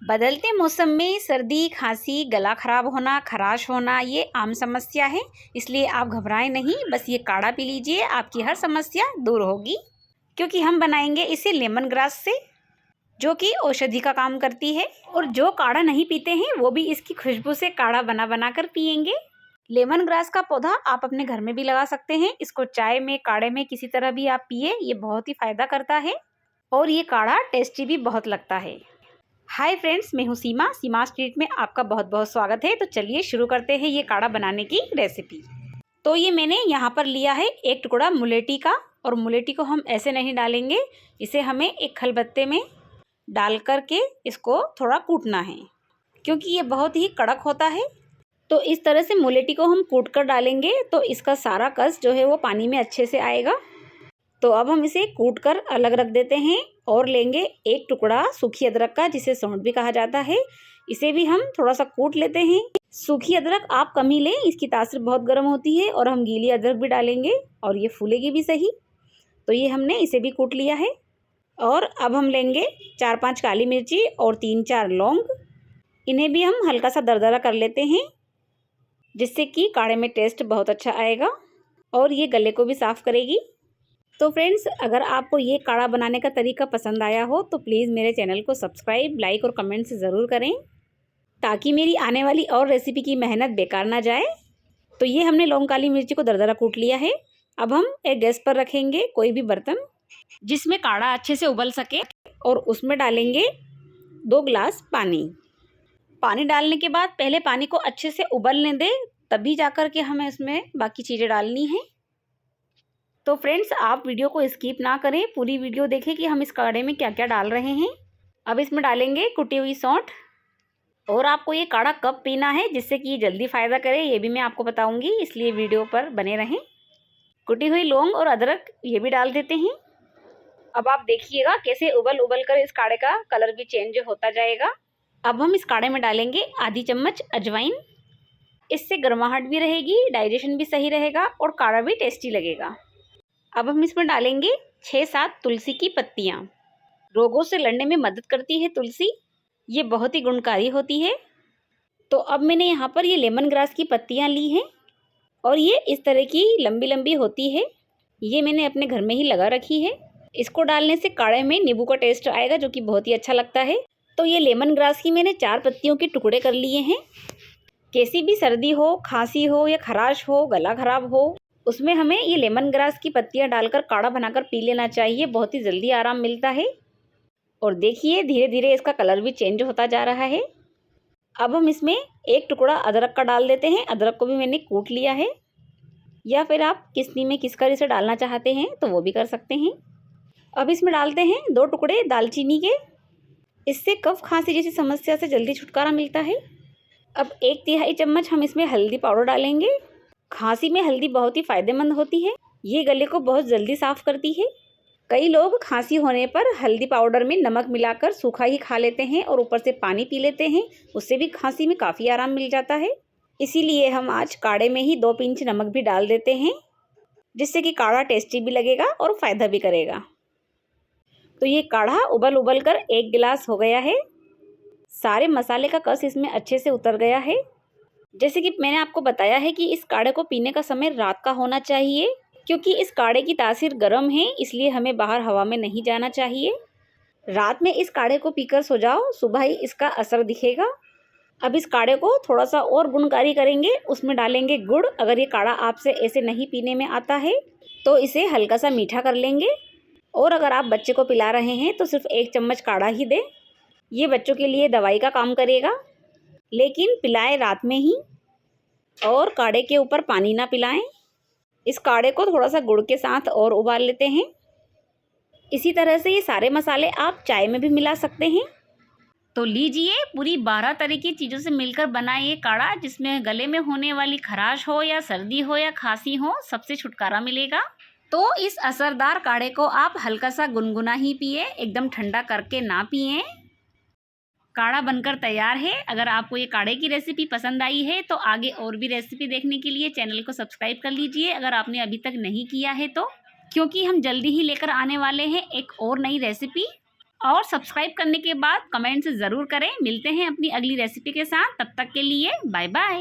बदलते मौसम में सर्दी, खांसी, गला खराब होना, खराश होना ये आम समस्या है। इसलिए आप घबराएं नहीं, बस ये काढ़ा पी लीजिए, आपकी हर समस्या दूर होगी। क्योंकि हम बनाएंगे इसे लेमन ग्रास से, जो कि औषधि का काम करती है। और जो काढ़ा नहीं पीते हैं वो भी इसकी खुशबू से काढ़ा बना बना कर पियेंगे। लेमन ग्रास का पौधा आप अपने घर में भी लगा सकते हैं। इसको चाय में, काढ़े में, किसी तरह भी आप पिए, ये बहुत ही फायदा करता है। और ये काढ़ा टेस्टी भी बहुत लगता है। हाय फ्रेंड्स, मैं हूँ सीमा। सीमा स्ट्रीट में आपका बहुत बहुत स्वागत है। तो चलिए शुरू करते हैं ये काढ़ा बनाने की रेसिपी। तो ये मैंने यहाँ पर लिया है एक टुकड़ा मुलेठी का। और मुलेठी को हम ऐसे नहीं डालेंगे, इसे हमें एक खलबत्ते में डाल करके इसको थोड़ा कूटना है, क्योंकि ये बहुत ही कड़क होता है। तो इस तरह से मुलेठी को हम कूट कर डालेंगे तो इसका सारा कस जो है वो पानी में अच्छे से आएगा। तो अब हम इसे कूट कर अलग रख देते हैं और लेंगे एक टुकड़ा सूखी अदरक का, जिसे सौंठ भी कहा जाता है। इसे भी हम थोड़ा सा कूट लेते हैं। सूखी अदरक आप कम ही लें, इसकी तासीर बहुत गर्म होती है। और हम गीली अदरक भी डालेंगे और ये फूलेगी भी सही। तो ये हमने इसे भी कूट लिया है। और अब हम लेंगे 4-5 काली मिर्ची और 3-4 लौंग। इन्हें भी हम हल्का सा दरदरा कर लेते हैं, जिससे कि काढ़े में टेस्ट बहुत अच्छा आएगा और ये गले को भी साफ़ करेगी। तो फ्रेंड्स, अगर आपको ये काढ़ा बनाने का तरीका पसंद आया हो तो प्लीज़ मेरे चैनल को सब्सक्राइब, लाइक और कमेंट से ज़रूर करें, ताकि मेरी आने वाली और रेसिपी की मेहनत बेकार ना जाए। तो ये हमने लौंग, काली मिर्ची को दरदरा कूट लिया है। अब हम एक गैस पर रखेंगे कोई भी बर्तन जिसमें काढ़ा अच्छे से उबल सके, और उसमें डालेंगे 2 गिलास पानी। पानी डालने के बाद पहले पानी को अच्छे से उबलने दें, तभी जाकर के हमें इसमें बाकी चीज़ें डालनी हैं। तो फ्रेंड्स, आप वीडियो को स्किप ना करें, पूरी वीडियो देखें कि हम इस काढ़े में क्या क्या डाल रहे हैं। अब इसमें डालेंगे कुटी हुई सौंठ। और आपको ये काढ़ा कब पीना है जिससे कि ये जल्दी फ़ायदा करे, ये भी मैं आपको बताऊंगी, इसलिए वीडियो पर बने रहें। कुटी हुई लौंग और अदरक ये भी डाल देते हैं। अब आप देखिएगा कैसे उबल उबल कर इस काढ़े का कलर भी चेंज होता जाएगा। अब हम इस काढ़े में डालेंगे आधी चम्मच अजवाइन। इससे गर्माहट भी रहेगी, डाइजेशन भी सही रहेगा और काढ़ा भी टेस्टी लगेगा। अब हम इसमें डालेंगे 6-7 तुलसी की पत्तियाँ। रोगों से लड़ने में मदद करती है तुलसी, ये बहुत ही गुणकारी होती है। तो अब मैंने यहाँ पर ये लेमन ग्रास की पत्तियाँ ली हैं और ये इस तरह की लंबी लंबी होती है। ये मैंने अपने घर में ही लगा रखी है। इसको डालने से काढ़े में नींबू का टेस्ट आएगा, जो कि बहुत ही अच्छा लगता है। तो ये लेमन ग्रास की मैंने 4 पत्तियों के टुकड़े कर लिए हैं। कैसी भी सर्दी हो, खांसी हो या खराश हो, गला खराब हो, उसमें हमें ये लेमन ग्रास की पत्तियां डालकर काढ़ा बनाकर पी लेना चाहिए। बहुत ही जल्दी आराम मिलता है। और देखिए धीरे धीरे इसका कलर भी चेंज होता जा रहा है। अब हम इसमें एक टुकड़ा अदरक का डाल देते हैं। अदरक को भी मैंने कूट लिया है, या फिर आप किसनी में किसकर इसे डालना चाहते हैं तो वो भी कर सकते हैं। अब इसमें डालते हैं 2 टुकड़े दालचीनी के। इससे कफ खांसी जैसी समस्या से जल्दी छुटकारा मिलता है। अब 1/3 चम्मच हम इसमें हल्दी पाउडर डालेंगे। खांसी में हल्दी बहुत ही फ़ायदेमंद होती है, ये गले को बहुत जल्दी साफ़ करती है। कई लोग खांसी होने पर हल्दी पाउडर में नमक मिलाकर सूखा ही खा लेते हैं और ऊपर से पानी पी लेते हैं, उससे भी खांसी में काफ़ी आराम मिल जाता है। इसीलिए हम आज काढ़े में ही 2 पिंच नमक भी डाल देते हैं, जिससे कि काढ़ा टेस्टी भी लगेगा और फ़ायदा भी करेगा। तो ये काढ़ा उबल उबल कर 1 गिलास हो गया है। सारे मसाले का कस इसमें अच्छे से उतर गया है। जैसे कि मैंने आपको बताया है कि इस काढ़े को पीने का समय रात का होना चाहिए, क्योंकि इस काढ़े की तासीर गर्म है, इसलिए हमें बाहर हवा में नहीं जाना चाहिए। रात में इस काढ़े को पीकर सो जाओ, सुबह ही इसका असर दिखेगा। अब इस काढ़े को थोड़ा सा और गुणकारी करेंगे, उसमें डालेंगे गुड़। अगर ये काढ़ा आपसे ऐसे नहीं पीने में आता है तो इसे हल्का सा मीठा कर लेंगे। और अगर आप बच्चे को पिला रहे हैं तो सिर्फ 1 चम्मच काढ़ा ही दें। ये बच्चों के लिए दवाई का काम करेगा, लेकिन पिलाएं रात में ही, और काढ़े के ऊपर पानी ना पिलाएं। इस काढ़े को थोड़ा सा गुड़ के साथ और उबाल लेते हैं। इसी तरह से ये सारे मसाले आप चाय में भी मिला सकते हैं। तो लीजिए, पूरी 12 तरह की चीज़ों से मिलकर बना ये काढ़ा, जिसमें गले में होने वाली खराश हो या सर्दी हो या खांसी हो, सबसे छुटकारा मिलेगा। तो इस असरदार काढ़े को आप हल्का सा गुनगुना ही पिए, एकदम ठंडा करके ना पिए। काढ़ा बनकर तैयार है। अगर आपको ये काढ़े की रेसिपी पसंद आई है तो आगे और भी रेसिपी देखने के लिए चैनल को सब्सक्राइब कर लीजिए, अगर आपने अभी तक नहीं किया है तो, क्योंकि हम जल्दी ही लेकर आने वाले हैं एक और नई रेसिपी। और सब्सक्राइब करने के बाद कमेंट्स ज़रूर करें। मिलते हैं अपनी अगली रेसिपी के साथ, तब तक के लिए बाय बाय।